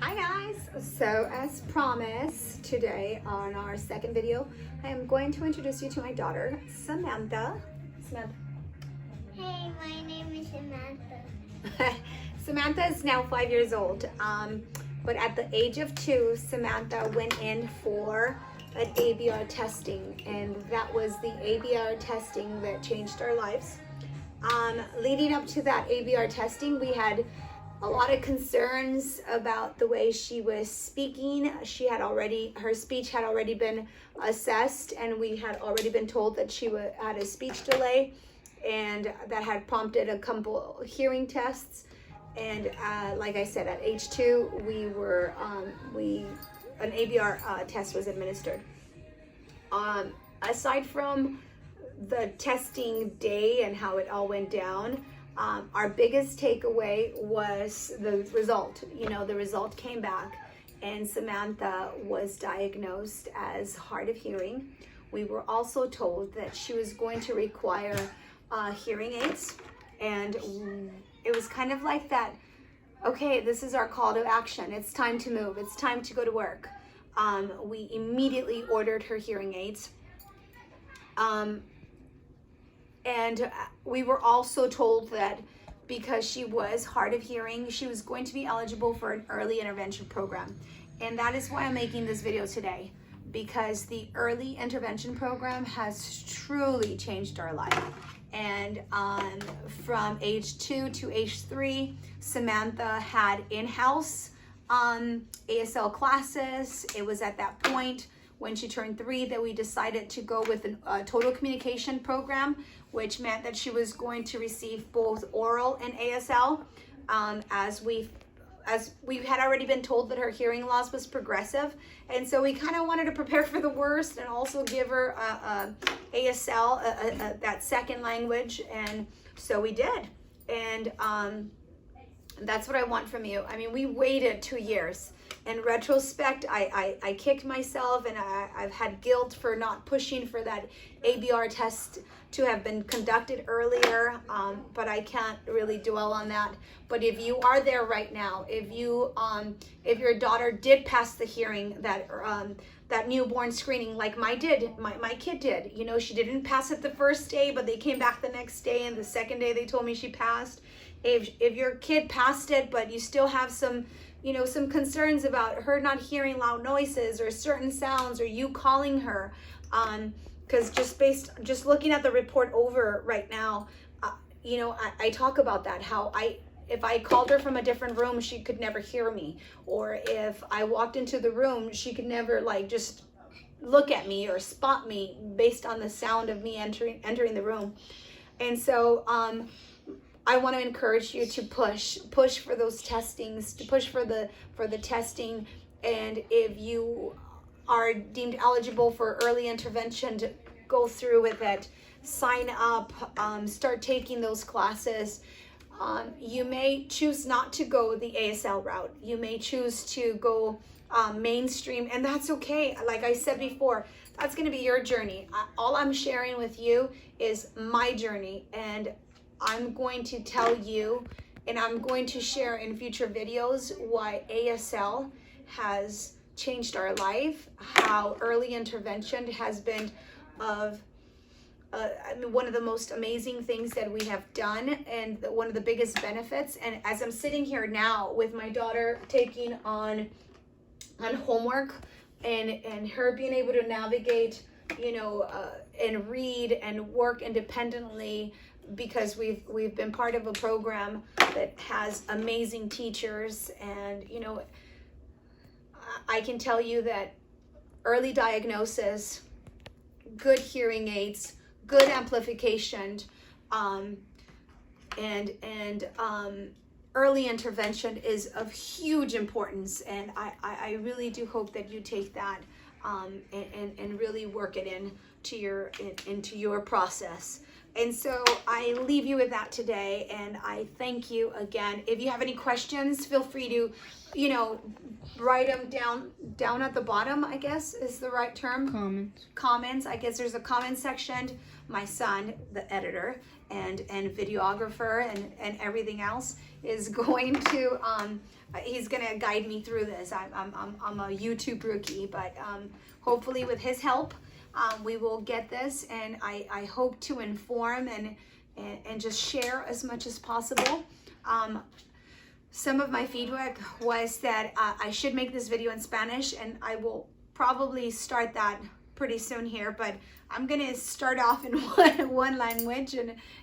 Hi guys! So as promised, today on our second video, I am going to introduce you to my daughter, Samantha. Samantha. Hey, my name is Samantha. Samantha is now 5 years old, but at the age of 2, Samantha went in for an ABR testing, and that was the ABR testing that changed our lives. Leading up to that ABR testing, we had a lot of concerns about the way she was speaking. Her speech had already been assessed, and we had already been told that she had a speech delay, and that had prompted a couple hearing tests. And like I said, at age 2, an ABR test was administered. Aside from the testing day and how it all went down, our biggest takeaway was the result. The result came back, and Samantha was diagnosed as hard of hearing. We were also told that she was going to require hearing aids, and it was kind of like that, okay, this is our call to action. It's time to move. It's time to go to work. We immediately ordered her hearing aids. And we were also told that because she was hard of hearing, she was going to be eligible for an early intervention program. And that is why I'm making this video today, because the early intervention program has truly changed our life. And from age 2 to age 3, Samantha had in-house ASL classes. It was at that point when she turned 3 that we decided to go with a total communication program, which meant that she was going to receive both oral and ASL. As we had already been told that her hearing loss was progressive, and so we kind of wanted to prepare for the worst and also give her ASL, that second language, and so we did. And that's what I want from you. I mean, we waited 2 years. In retrospect, I kicked myself, and I've had guilt for not pushing for that ABR test to have been conducted earlier, but I can't really dwell on that. But if you are there right now, if your daughter did pass the hearing, that newborn screening, like my kid did, she didn't pass it the first day, but they came back the next day, and the second day they told me she passed. If your kid passed it, but you still have some concerns about her not hearing loud noises or certain sounds, or you calling her, because just looking at the report over right now, I talk about that, how if I called her from a different room, she could never hear me, or if I walked into the room, she could never just look at me or spot me based on the sound of me entering the room. And so I want to encourage you to push for those testings, to push for the testing. And if you are deemed eligible for early intervention, to go through with it, sign up, start taking those classes. You may choose not to go the ASL route. You may choose to go mainstream, and that's okay. Like I said before, that's going to be your journey. All I'm sharing with you is my journey, and I'm going to tell you, and I'm going to share in future videos, why ASL has changed our life, how early intervention has been one of the most amazing things that we have done, and one of the biggest benefits. And as I'm sitting here now with my daughter taking on homework, and her being able to navigate, and read and work independently, because we've been part of a program that has amazing teachers, and I can tell you that early diagnosis, good hearing aids, good amplification, and early intervention is of huge importance. And I really do hope that you take that and really work it into your process. And so I leave you with that today, and I thank you again. If you have any questions, feel free to, write them down at the bottom, I guess is the right term. Comments. I guess there's a comment section. My son, the editor and videographer and everything else, is going to he's gonna guide me through this. I'm a YouTube rookie, but hopefully with his help, we will get this, and I hope to inform and just share as much as possible. Some of my feedback was that I should make this video in Spanish, and I will probably start that pretty soon here, but I'm gonna start off in one language,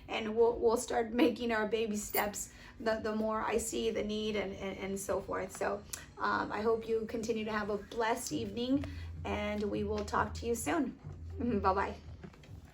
and we'll start making our baby steps the more I see the need and so forth. So I hope you continue to have a blessed evening, and we will talk to you soon. Bye-bye.